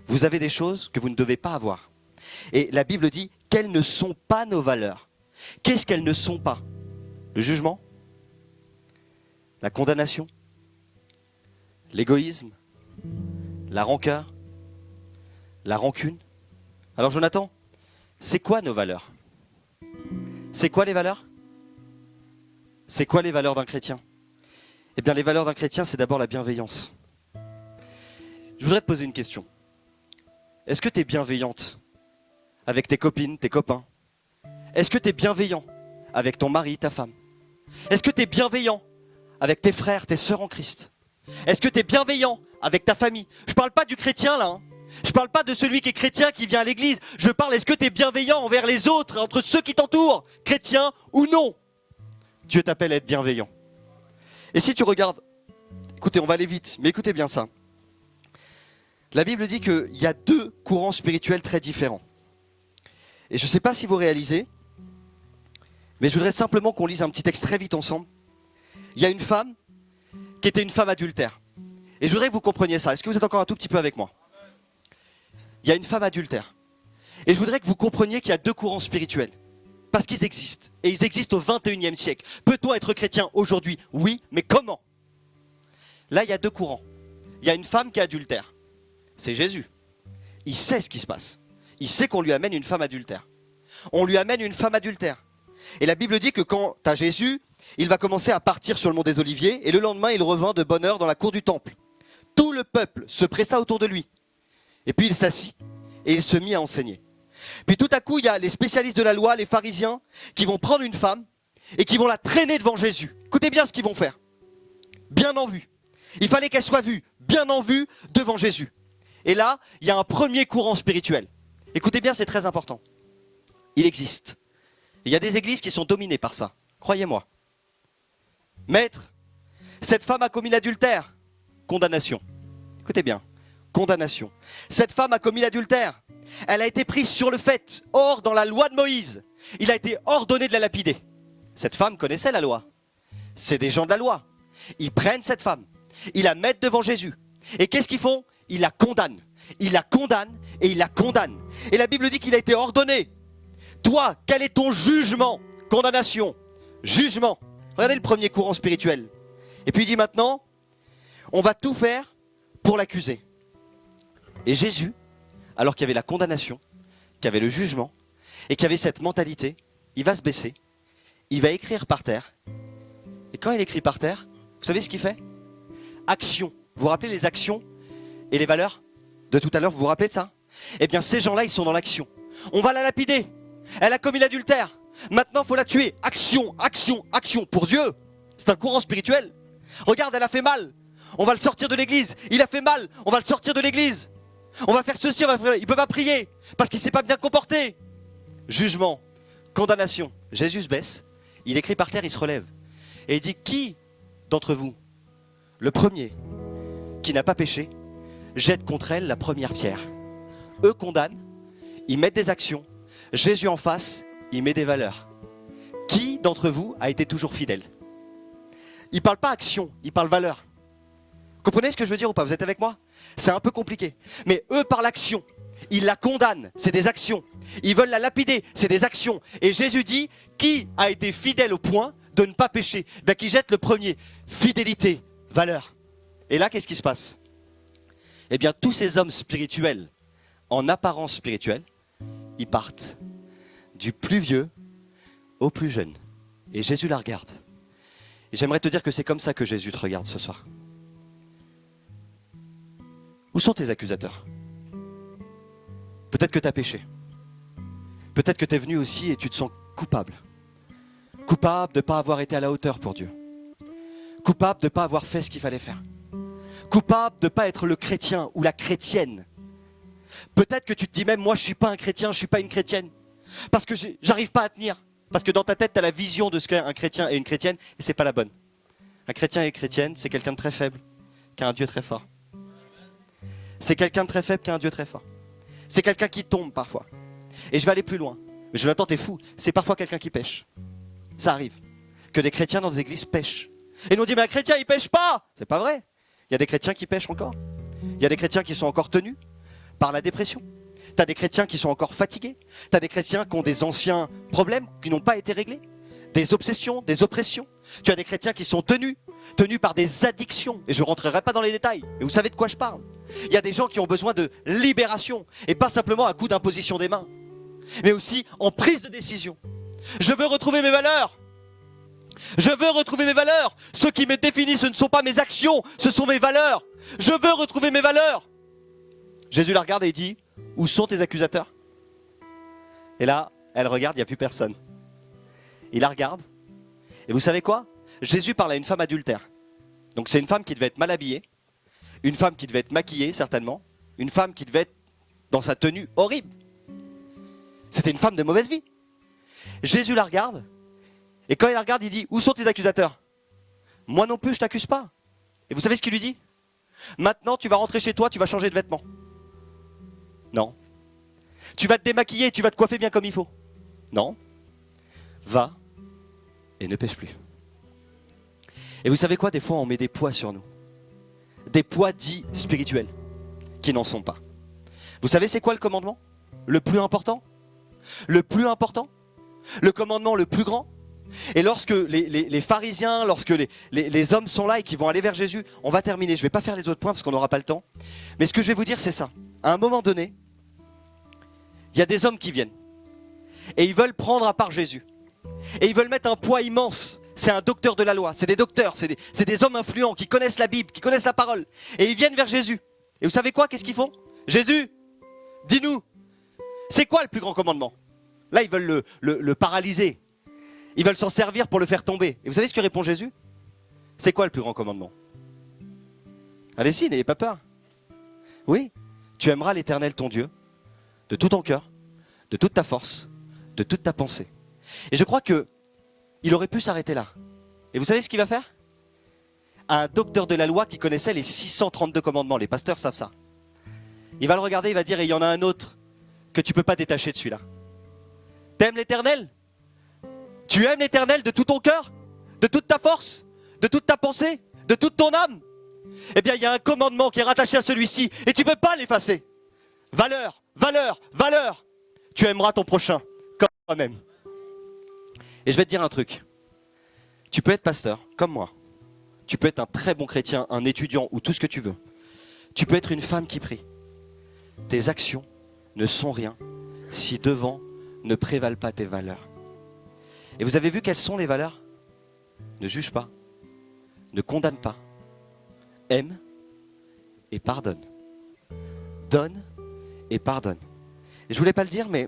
S1: Vous avez des choses que vous ne devez pas avoir. Et la Bible dit quelles ne sont pas nos valeurs. Qu'est-ce qu'elles ne sont pas? Le jugement, la condamnation, l'égoïsme, la rancœur, la rancune. Alors Jonathan, c'est quoi nos valeurs? C'est quoi les valeurs? C'est quoi les valeurs d'un chrétien? Eh bien les valeurs d'un chrétien, c'est d'abord la bienveillance. Je voudrais te poser une question. Est-ce que tu es bienveillante avec tes copines, tes copains? Est-ce que tu es bienveillant avec ton mari, ta femme? Est-ce que tu es bienveillant avec tes frères, tes sœurs en Christ? Est-ce que tu es bienveillant avec ta famille? Je ne parle pas du chrétien là. Je ne parle pas de celui qui est chrétien qui vient à l'église. Je parle, est-ce que tu es bienveillant envers les autres, entre ceux qui t'entourent, chrétiens ou non? Dieu t'appelle à être bienveillant. Et si tu regardes, écoutez, on va aller vite, mais écoutez bien ça. La Bible dit qu'il y a deux courants spirituels très différents. Et je ne sais pas si vous réalisez, mais je voudrais simplement qu'on lise un petit texte très vite ensemble. Il y a une femme qui était une femme adultère. Et je voudrais que vous compreniez ça. Est-ce que vous êtes encore un tout petit peu avec moi? Il y a une femme adultère. Et je voudrais que vous compreniez qu'il y a deux courants spirituels. Parce qu'ils existent. Et ils existent au 21e siècle. Peut-on être chrétien aujourd'hui? Oui, mais comment? Là, il y a deux courants. Il y a une femme qui est adultère. C'est Jésus. Il sait ce qui se passe. Il sait qu'on lui amène une femme adultère. On lui amène une femme adultère. Et la Bible dit que quand tu as Jésus, il va commencer à partir sur le mont des Oliviers et le lendemain, il revint de bonne heure dans la cour du temple. Tout le peuple se pressa autour de lui. Et puis il s'assit et il se mit à enseigner. Puis tout à coup, il y a les spécialistes de la loi, les pharisiens, qui vont prendre une femme et qui vont la traîner devant Jésus. Écoutez bien ce qu'ils vont faire. Bien en vue. Il fallait qu'elle soit vue, bien en vue, devant Jésus. Et là, il y a un premier courant spirituel. Écoutez bien, c'est très important. Il existe. Il y a des églises qui sont dominées par ça. Croyez-moi. Maître, cette femme a commis l'adultère. Condamnation. Écoutez bien. Condamnation. Cette femme a commis l'adultère. Elle a été prise sur le fait. Or, dans la loi de Moïse, il a été ordonné de la lapider. Cette femme connaissait la loi. C'est des gens de la loi. Ils prennent cette femme. Ils la mettent devant Jésus. Et qu'est-ce qu'ils font? Ils la condamnent. Ils la condamnent et ils la condamnent. Et la Bible dit qu'il a été ordonné. Toi, quel est ton jugement? Condamnation. Jugement. Regardez le premier courant spirituel. Et puis il dit maintenant, on va tout faire pour l'accuser. Et Jésus, alors qu'il y avait la condamnation, qu'il y avait le jugement, et qu'il y avait cette mentalité, il va se baisser, il va écrire par terre. Et quand il écrit par terre, vous savez ce qu'il fait? Action. Vous vous rappelez les actions et les valeurs de tout à l'heure, vous vous rappelez de ça? Eh bien ces gens-là, ils sont dans l'action. On va la lapider. Elle a commis l'adultère. Maintenant, il faut la tuer. Action, action, action. Pour Dieu, C'est un courant spirituel. Regarde, elle a fait mal. On va le sortir de l'église. Il a fait mal. On va le sortir de l'église. On va faire ceci, il ne peut pas prier parce qu'il ne s'est pas bien comporté. Jugement, condamnation. Jésus se baisse, il écrit par terre, il se relève. Et il dit, qui d'entre vous, le premier, qui n'a pas péché, jette contre elle la première pierre. Eux condamnent, ils mettent des actions. Jésus en face, il met des valeurs. Qui d'entre vous a été toujours fidèle? Il ne parle pas action, il parle valeur. Comprenez ce que je veux dire ou pas? Vous êtes avec moi? C'est un peu compliqué. Mais eux, par l'action, ils la condamnent, c'est des actions. Ils veulent la lapider, c'est des actions. Et Jésus dit, qui a été fidèle au point de ne pas pécher? Ben, qui jette le premier. Fidélité, valeur. Et là, qu'est-ce qui se passe? Eh bien, tous ces hommes spirituels, en apparence spirituelle, ils partent du plus vieux au plus jeune. Et Jésus la regarde. Et j'aimerais te dire que c'est comme ça que Jésus te regarde ce soir. Où sont tes accusateurs? Peut-être que tu as péché. Peut-être que tu es venu aussi et tu te sens coupable. Coupable de ne pas avoir été à la hauteur pour Dieu. Coupable de ne pas avoir fait ce qu'il fallait faire. Coupable de ne pas être le chrétien ou la chrétienne. Peut-être que tu te dis même, moi je ne suis pas un chrétien, je ne suis pas une chrétienne. Parce que j'arrive pas à tenir. Parce que dans ta tête, tu as la vision de ce qu'est un chrétien et une chrétienne, et ce n'est pas la bonne. Un chrétien et une chrétienne, c'est quelqu'un de très faible, qui a un Dieu très fort. C'est quelqu'un de très faible qui a un Dieu très fort. C'est quelqu'un qui tombe parfois. Et je vais aller plus loin. Mais Jonathan, t'es fou. C'est parfois quelqu'un qui pêche. Ça arrive. Que des chrétiens dans des églises pêchent. Et nous on dit, mais un chrétien, il pêche pas. C'est pas vrai. Il y a des chrétiens qui pêchent encore. Il y a des chrétiens qui sont encore tenus par la dépression. Tu as des chrétiens qui sont encore fatigués. Tu as des chrétiens qui ont des anciens problèmes qui n'ont pas été réglés. Des obsessions, des oppressions. Tu as des chrétiens qui sont tenus par des addictions. Et je ne rentrerai pas dans les détails. Et vous savez de quoi je parle. Il y a des gens qui ont besoin de libération. Et pas simplement à coup d'imposition des mains. Mais aussi en prise de décision. Je veux retrouver mes valeurs. Je veux retrouver mes valeurs. Ce qui me définit, ce ne sont pas mes actions, ce sont mes valeurs. Je veux retrouver mes valeurs. Jésus la regarde et il dit, où sont tes accusateurs? Et là, elle regarde, il n'y a plus personne. Il la regarde. Et vous savez quoi? Jésus parle à une femme adultère. Donc c'est une femme qui devait être mal habillée. Une femme qui devait être maquillée, certainement. Une femme qui devait être dans sa tenue horrible. C'était une femme de mauvaise vie. Jésus la regarde. Et quand il la regarde, il dit, où sont tes accusateurs? Moi non plus, je ne t'accuse pas. Et vous savez ce qu'il lui dit? Maintenant, tu vas rentrer chez toi, tu vas changer de vêtements. Non. Tu vas te démaquiller, tu vas te coiffer bien comme il faut. Non. Va et ne pêche plus. Et vous savez quoi? Des fois, on met des poids sur nous. Des poids dits spirituels, qui n'en sont pas. Vous savez c'est quoi le commandement? Le plus important? Le plus important? Le commandement le plus grand? Et lorsque les pharisiens, lorsque les hommes sont là et qui vont aller vers Jésus, on va terminer. Je ne vais pas faire les autres points parce qu'on n'aura pas le temps. Mais ce que je vais vous dire, c'est ça. À un moment donné, il y a des hommes qui viennent. Et ils veulent prendre à part Jésus. Et ils veulent mettre un poids immense. C'est un docteur de la loi. C'est des docteurs. C'est des hommes influents qui connaissent la Bible, qui connaissent la parole. Et ils viennent vers Jésus. Et vous savez quoi? Qu'est-ce qu'ils font? Jésus, dis-nous, c'est quoi le plus grand commandement? Là, ils veulent le paralyser. Ils veulent s'en servir pour le faire tomber. Et vous savez ce que répond Jésus? C'est quoi le plus grand commandement? Allez-y, n'ayez pas peur. Oui, tu aimeras l'Éternel ton Dieu de tout ton cœur, de toute ta force, de toute ta pensée. Et je crois qu'il aurait pu s'arrêter là. Et vous savez ce qu'il va faire? Un docteur de la loi qui connaissait les 632 commandements, les pasteurs savent ça. Il va le regarder, il va dire, et il y en a un autre que tu ne peux pas détacher de celui-là. T'aimes l'Éternel? Tu aimes l'Éternel de tout ton cœur, de toute ta force, de toute ta pensée, de toute ton âme? Eh bien, il y a un commandement qui est rattaché à celui-ci et tu ne peux pas l'effacer. Valeur, valeur, valeur. Tu aimeras ton prochain comme toi-même. Et je vais te dire un truc. Tu peux être pasteur, comme moi. Tu peux être un très bon chrétien, un étudiant ou tout ce que tu veux. Tu peux être une femme qui prie. Tes actions ne sont rien si devant ne prévalent pas tes valeurs. Et vous avez vu quelles sont les valeurs? Ne juge pas, ne condamne pas, aime et pardonne. Donne et pardonne. Et je ne voulais pas le dire, mais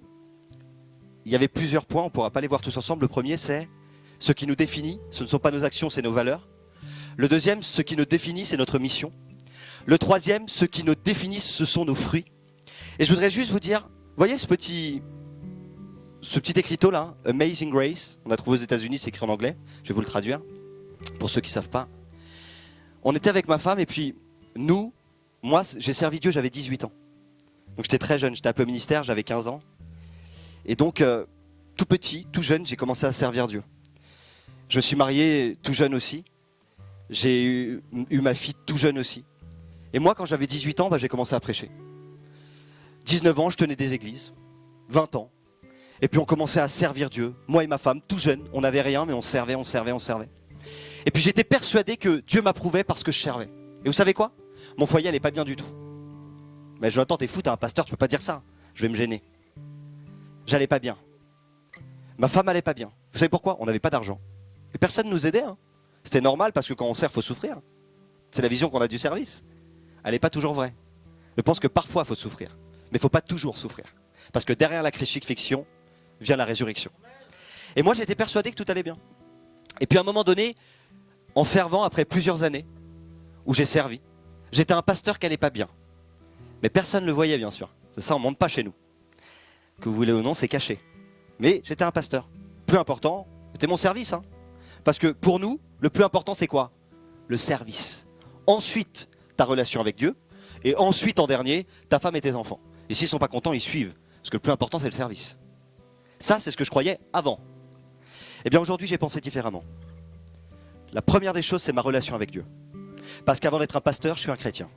S1: il y avait plusieurs points, on ne pourra pas les voir tous ensemble. Le premier, c'est ce qui nous définit, ce ne sont pas nos actions, c'est nos valeurs. Le deuxième, ce qui nous définit, c'est notre mission. Le troisième, ce qui nous définit, ce sont nos fruits. Et je voudrais juste vous dire, voyez ce petit écriteau là, Amazing Grace, on a trouvé aux États-Unis, c'est écrit en anglais, je vais vous le traduire, pour ceux qui ne savent pas. On était avec ma femme et puis moi j'ai servi Dieu, j'avais 18 ans. Donc j'étais très jeune, j'étais appelé au ministère, j'avais 15 ans. Et donc tout petit, tout jeune, j'ai commencé à servir Dieu. Je me suis marié tout jeune aussi. J'ai eu ma fille tout jeune aussi. Et moi, quand j'avais 18 ans, j'ai commencé à prêcher. 19 ans, je tenais des églises. 20 ans. Et puis on commençait à servir Dieu. Moi et ma femme, tout jeune. On n'avait rien, mais on servait. Et puis j'étais persuadé que Dieu m'approuvait parce que je servais. Et vous savez quoi? Mon foyer n'allait pas bien du tout. Mais Jonathan, t'es fou, t'es un pasteur, tu peux pas dire ça. Je vais me gêner. J'allais pas bien. Ma femme allait pas bien. Vous savez pourquoi? On n'avait pas d'argent. Et personne ne nous aidait. C'était normal parce que quand on sert, il faut souffrir. C'est la vision qu'on a du service. Elle n'est pas toujours vraie. Je pense que parfois, il faut souffrir. Mais il ne faut pas toujours souffrir. Parce que derrière la crucifixion vient la résurrection. Et moi, j'étais persuadé que tout allait bien. Et puis à un moment donné, en servant, après plusieurs années où j'ai servi, j'étais un pasteur qui n'allait pas bien. Mais personne ne le voyait, bien sûr. Ça, on ne monte pas chez nous. Que vous voulez ou non, c'est caché. Mais j'étais un pasteur. Plus important, c'était mon service. Parce que pour nous, le plus important, c'est quoi? Le service. Ensuite, ta relation avec Dieu. Et ensuite, en dernier, ta femme et tes enfants. Et s'ils ne sont pas contents, ils suivent. Parce que le plus important, c'est le service. Ça, c'est ce que je croyais avant. Eh bien, aujourd'hui, j'ai pensé différemment. La première des choses, c'est ma relation avec Dieu. Parce qu'avant d'être un pasteur, je suis un chrétien.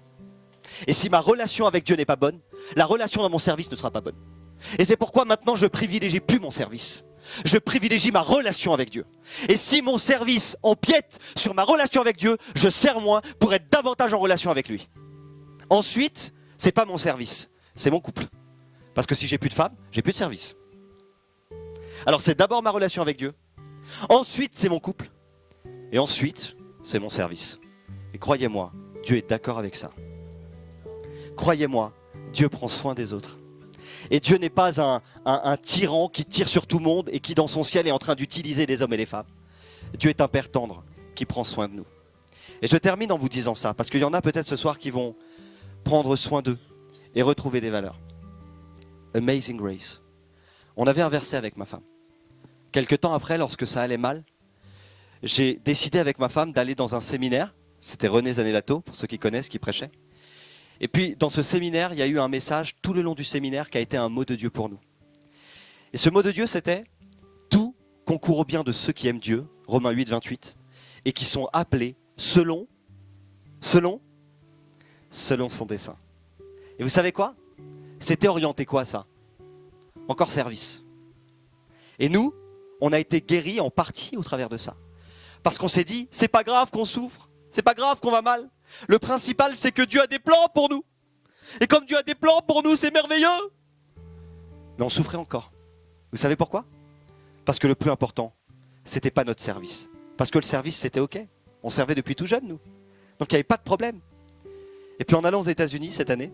S1: Et si ma relation avec Dieu n'est pas bonne, la relation dans mon service ne sera pas bonne. Et c'est pourquoi maintenant, je privilégie plus mon service. Je privilégie ma relation avec Dieu. Et si mon service empiète sur ma relation avec Dieu, je sers moins pour être davantage en relation avec lui. Ensuite, c'est pas mon service, c'est mon couple. Parce que si j'ai plus de femme, j'ai plus de service. Alors c'est d'abord ma relation avec Dieu. Ensuite, c'est mon couple. Et ensuite, c'est mon service. Et croyez-moi, Dieu est d'accord avec ça. Croyez-moi, Dieu prend soin des autres. Et Dieu n'est pas un tyran qui tire sur tout le monde et qui dans son ciel est en train d'utiliser les hommes et les femmes. Dieu est un Père tendre qui prend soin de nous. Et je termine en vous disant ça, parce qu'il y en a peut-être ce soir qui vont prendre soin d'eux et retrouver des valeurs. Amazing Grace. On avait un verset avec ma femme. Quelque temps après, lorsque ça allait mal, j'ai décidé avec ma femme d'aller dans un séminaire. C'était René Zanellato, pour ceux qui connaissent, qui prêchait. Et puis, dans ce séminaire, il y a eu un message tout le long du séminaire qui a été un mot de Dieu pour nous. Et ce mot de Dieu, c'était « Tout concourt au bien de ceux qui aiment Dieu », Romains 8, 28, et qui sont appelés selon son dessein. Et vous savez quoi? C'était orienté quoi, ça? Encore service. Et nous, on a été guéris en partie au travers de ça. Parce qu'on s'est dit, c'est pas grave qu'on souffre, c'est pas grave qu'on va mal. Le principal, c'est que Dieu a des plans pour nous. Et comme Dieu a des plans pour nous, c'est merveilleux. Mais on souffrait encore. Vous savez pourquoi? Parce que le plus important, c'était pas notre service. Parce que le service, c'était OK. On servait depuis tout jeune, nous. Donc il n'y avait pas de problème. Et puis en allant aux États-Unis cette année,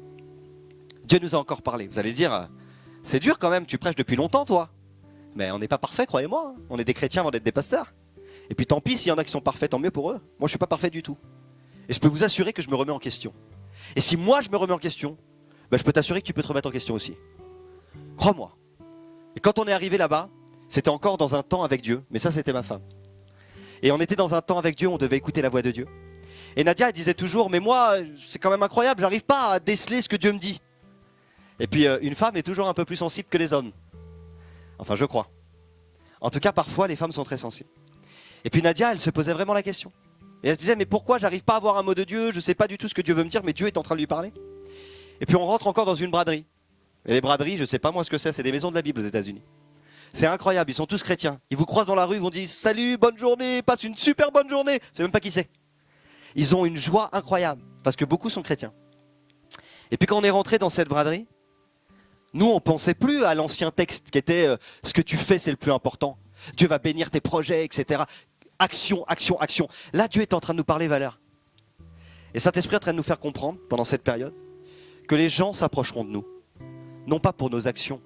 S1: Dieu nous a encore parlé. Vous allez dire, c'est dur quand même, tu prêches depuis longtemps, toi. Mais on n'est pas parfait, croyez-moi. On est des chrétiens avant d'être des pasteurs. Et puis tant pis s'il y en a qui sont parfaits, tant mieux pour eux. Moi, je ne suis pas parfait du tout. Et je peux vous assurer que je me remets en question. Et si moi, je me remets en question, je peux t'assurer que tu peux te remettre en question aussi. Crois-moi. Et quand on est arrivé là-bas, c'était encore dans un temps avec Dieu. Mais ça, c'était ma femme. Et on était dans un temps avec Dieu, on devait écouter la voix de Dieu. Et Nadia, elle disait toujours, mais moi, c'est quand même incroyable, j'arrive pas à déceler ce que Dieu me dit. Et puis, une femme est toujours un peu plus sensible que les hommes. Enfin, je crois. En tout cas, parfois, les femmes sont très sensibles. Et puis Nadia, elle se posait vraiment la question. Et elle se disait, mais pourquoi j'arrive pas à avoir un mot de Dieu? Je ne sais pas du tout ce que Dieu veut me dire, mais Dieu est en train de lui parler. Et puis on rentre encore dans une braderie. Et les braderies, je ne sais pas moi ce que c'est des maisons de la Bible aux États-Unis. C'est incroyable, ils sont tous chrétiens. Ils vous croisent dans la rue, ils vont dire, salut, bonne journée, passe une super bonne journée. C'est même pas qui c'est. Ils ont une joie incroyable, parce que beaucoup sont chrétiens. Et puis quand on est rentré dans cette braderie, nous on ne pensait plus à l'ancien texte qui était ce que tu fais c'est le plus important. Dieu va bénir tes projets, etc. Action, action, action. Là, Dieu est en train de nous parler valeurs. Et Saint-Esprit est en train de nous faire comprendre, pendant cette période, que les gens s'approcheront de nous. Non pas pour nos actions,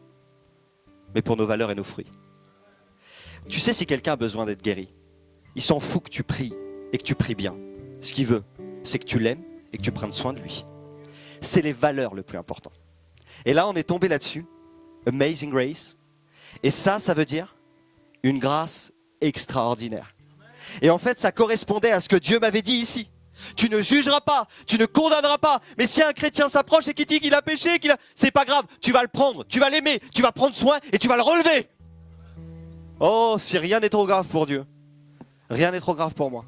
S1: mais pour nos valeurs et nos fruits. Tu sais si quelqu'un a besoin d'être guéri. Il s'en fout que tu pries et que tu pries bien. Ce qu'il veut, c'est que tu l'aimes et que tu prennes soin de lui. C'est les valeurs le plus important. Et là, on est tombé là-dessus. Amazing grace. Et ça veut dire une grâce extraordinaire. Et en fait, ça correspondait à ce que Dieu m'avait dit ici. Tu ne jugeras pas, tu ne condamneras pas. Mais si un chrétien s'approche et qu'il dit qu'il a péché, c'est pas grave. Tu vas le prendre, tu vas l'aimer, tu vas prendre soin et tu vas le relever. Oh, si rien n'est trop grave pour Dieu, rien n'est trop grave pour moi.